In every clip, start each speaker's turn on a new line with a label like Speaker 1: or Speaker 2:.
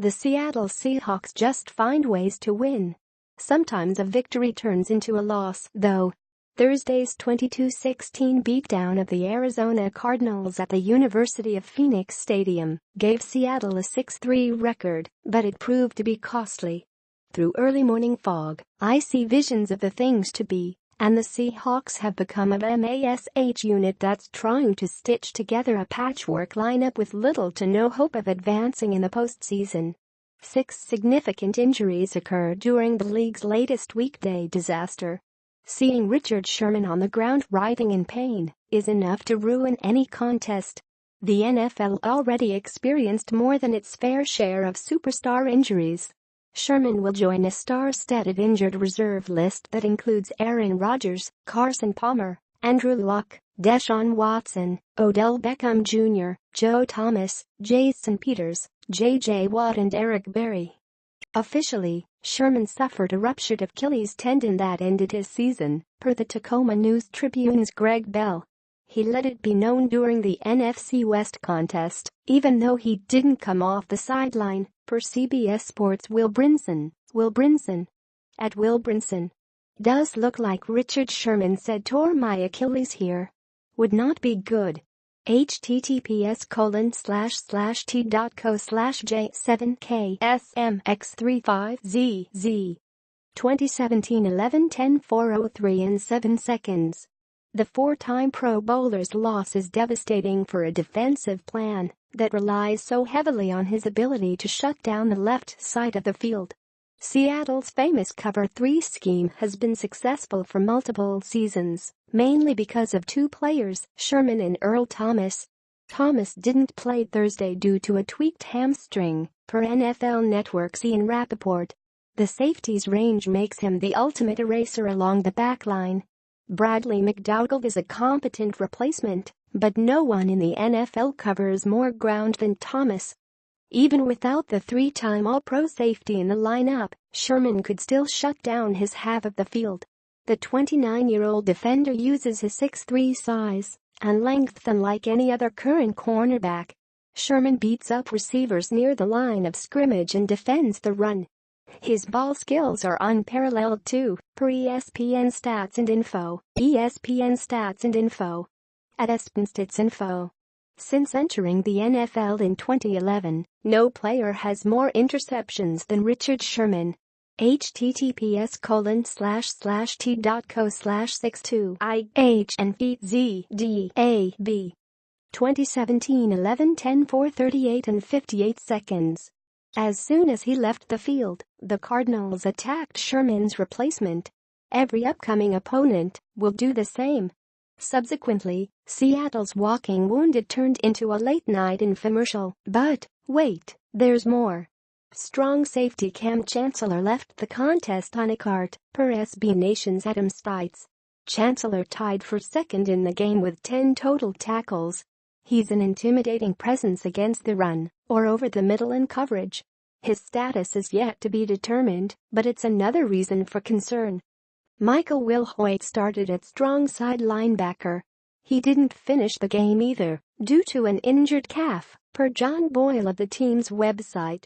Speaker 1: The Seattle Seahawks just find ways to win. Sometimes a victory turns into a loss, though. Thursday's 22-16 beatdown of the Arizona Cardinals at the University of Phoenix Stadium gave Seattle a 6-3 record, but it proved to be costly. Through early morning fog, I see visions of the things to be, and the Seahawks have become a M.A.S.H unit that's trying to stitch together a patchwork lineup with little to no hope of advancing in the postseason. 6 significant injuries occurred during the league's latest weekday disaster. Seeing Richard Sherman on the ground writhing in pain is enough to ruin any contest. The NFL already experienced more than its fair share of superstar injuries. Sherman will join a star-studded injured reserve list that includes Aaron Rodgers, Carson Palmer, Andrew Luck, Deshaun Watson, Odell Beckham Jr., Joe Thomas, Jason Peters, J.J. Watt and Eric Berry. Officially, Sherman suffered a ruptured Achilles tendon that ended his season, per the Tacoma News-Tribune's Greg Bell. He let it be known during the NFC West contest, even though he didn't come off the sideline, per CBS Sports' Will Brinson. At Will Brinson. Does look like Richard Sherman said tore my Achilles here. Would not be good. https://t.co/j7ksmx35zz 2017 11-10-403 and 7 seconds. The 4-time Pro Bowler's loss is devastating for a defensive plan that relies so heavily on his ability to shut down the left side of the field. Seattle's famous Cover 3 scheme has been successful for multiple seasons, mainly because of 2 players, Sherman and Earl Thomas. Thomas didn't play Thursday due to a tweaked hamstring, per NFL Network's Ian Rappaport. The safety's range makes him the ultimate eraser along the backline. Bradley McDougald is a competent replacement, but no one in the NFL covers more ground than Thomas. Even without the 3-time All-Pro safety in the lineup, Sherman could still shut down his half of the field. The 29-year-old defender uses his 6'3" size and length unlike any other current cornerback. Sherman beats up receivers near the line of scrimmage and defends the run. His ball skills are unparalleled too, per ESPN Stats and Info. At ESPN Since entering the NFL in 2011, no player has more interceptions than Richard Sherman. https://t.co/62ihntzdab 2017 11-10-438 and 58 seconds. As soon as he left the field, the Cardinals attacked Sherman's replacement. Every upcoming opponent will do the same. Subsequently, Seattle's walking wounded turned into a late-night infomercial. But, wait, there's more. Strong safety Cam Chancellor left the contest on a cart, per SB Nation's Adam Stites. Chancellor tied for second in the game with 10 total tackles. He's an intimidating presence against the run, or over the middle in coverage. His status is yet to be determined, but it's another reason for concern. Michael Wilhoit started at strong side linebacker. He didn't finish the game either, due to an injured calf, per John Boyle of the team's website.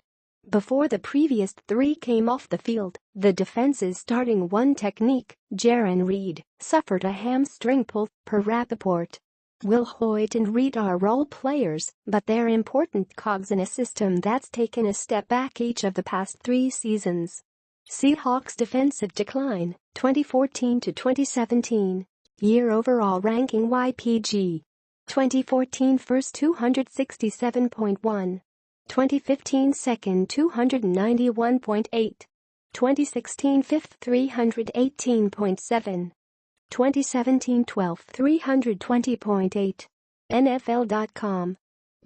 Speaker 1: Before the previous 3 came off the field, the defense's starting one technique, Jaron Reed, suffered a hamstring pull, per Rappaport. Wilhoit and Reed are role players, but they're important cogs in a system that's taken a step back each of the past 3 seasons. Seahawks defensive decline, 2014 to 2017. Year overall ranking YPG. 2014 first 267.1. 2015 second 291.8. 2016 fifth 318.7. 2017 12th 320.8. NFL.com.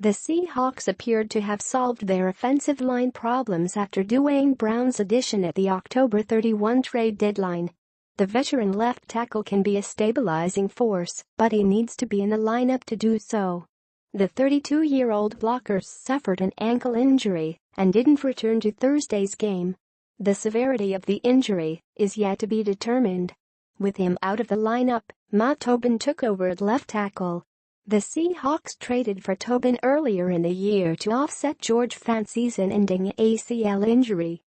Speaker 1: The Seahawks appeared to have solved their offensive line problems after Duane Brown's addition at the October 31 trade deadline. The veteran left tackle can be a stabilizing force, but he needs to be in the lineup to do so. The 32-year-old blocker suffered an ankle injury and didn't return to Thursday's game. The severity of the injury is yet to be determined. With him out of the lineup, Matt Tobin took over at left tackle. The Seahawks traded for Tobin earlier in the year to offset George Fant's season-ending ACL injury.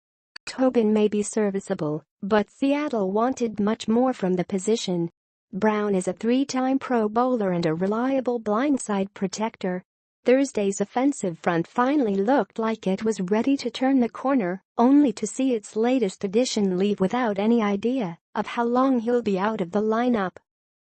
Speaker 1: Tobin may be serviceable, but Seattle wanted much more from the position. Brown is a three-time Pro Bowler and a reliable blindside protector. Thursday's offensive front finally looked like it was ready to turn the corner, only to see its latest addition leave without any idea of how long he'll be out of the lineup.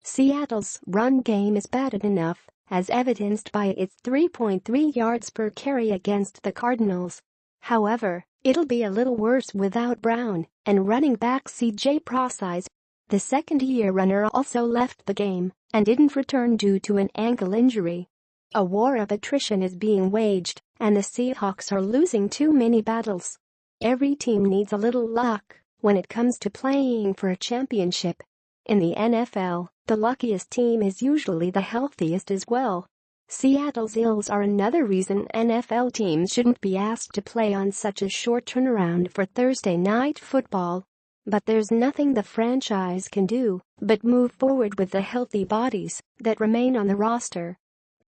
Speaker 1: Seattle's run game is bad enough, as evidenced by its 3.3 yards per carry against the Cardinals. However, it'll be a little worse without Brown and running back C.J. Prosise. The second-year runner also left the game and didn't return due to an ankle injury. A war of attrition is being waged, and the Seahawks are losing too many battles. Every team needs a little luck when it comes to playing for a championship. In the NFL, the luckiest team is usually the healthiest as well. Seattle's ills are another reason NFL teams shouldn't be asked to play on such a short turnaround for Thursday night football. But there's nothing the franchise can do but move forward with the healthy bodies that remain on the roster.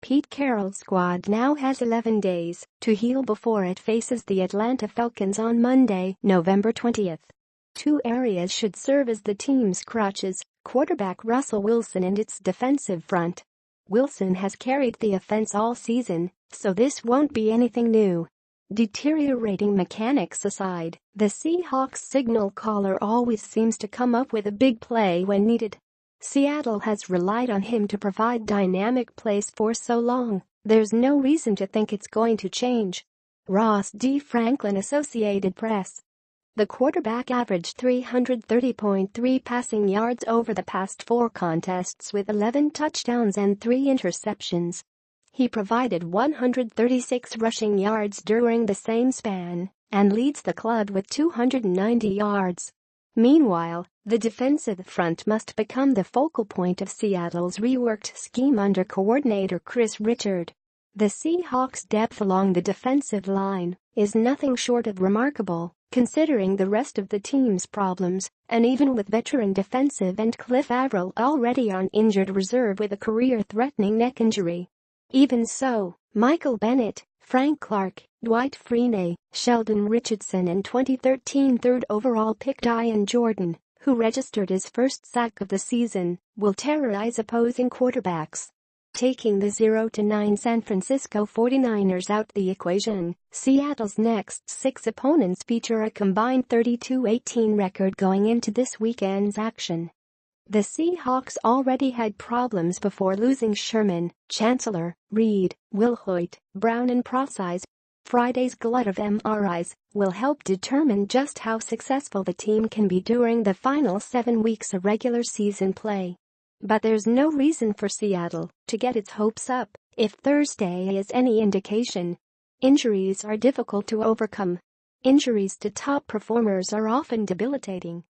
Speaker 1: Pete Carroll's squad now has 11 days to heal before it faces the Atlanta Falcons on Monday, November 20th. Two areas should serve as the team's crutches: quarterback Russell Wilson and its defensive front. Wilson has carried the offense all season, so this won't be anything new. Deteriorating mechanics aside, the Seahawks signal caller always seems to come up with a big play when needed. Seattle has relied on him to provide dynamic plays for so long, there's no reason to think it's going to change. Ross D. Franklin, Associated Press. The quarterback averaged 330.3 passing yards over the past 4 contests with 11 touchdowns and 3 interceptions. He provided 136 rushing yards during the same span and leads the club with 290 yards. Meanwhile, the defensive front must become the focal point of Seattle's reworked scheme under coordinator Chris Richard. The Seahawks' depth along the defensive line is nothing short of remarkable, considering the rest of the team's problems, and even with veteran defensive end Cliff Avril already on injured reserve with a career-threatening neck injury. Even so, Michael Bennett, Frank Clark, Dwight Freeney, Sheldon Richardson and 2013 third overall pick Dion Jordan, who registered his first sack of the season, will terrorize opposing quarterbacks. Taking the 0-9 San Francisco 49ers out the equation, Seattle's next 6 opponents feature a combined 32-18 record going into this weekend's action. The Seahawks already had problems before losing Sherman, Chancellor, Reed, Wilhoit, Brown and Prosise. Friday's glut of MRIs will help determine just how successful the team can be during the final 7 weeks of regular season play. But there's no reason for Seattle to get its hopes up if Thursday is any indication. Injuries are difficult to overcome. Injuries to top performers are often debilitating.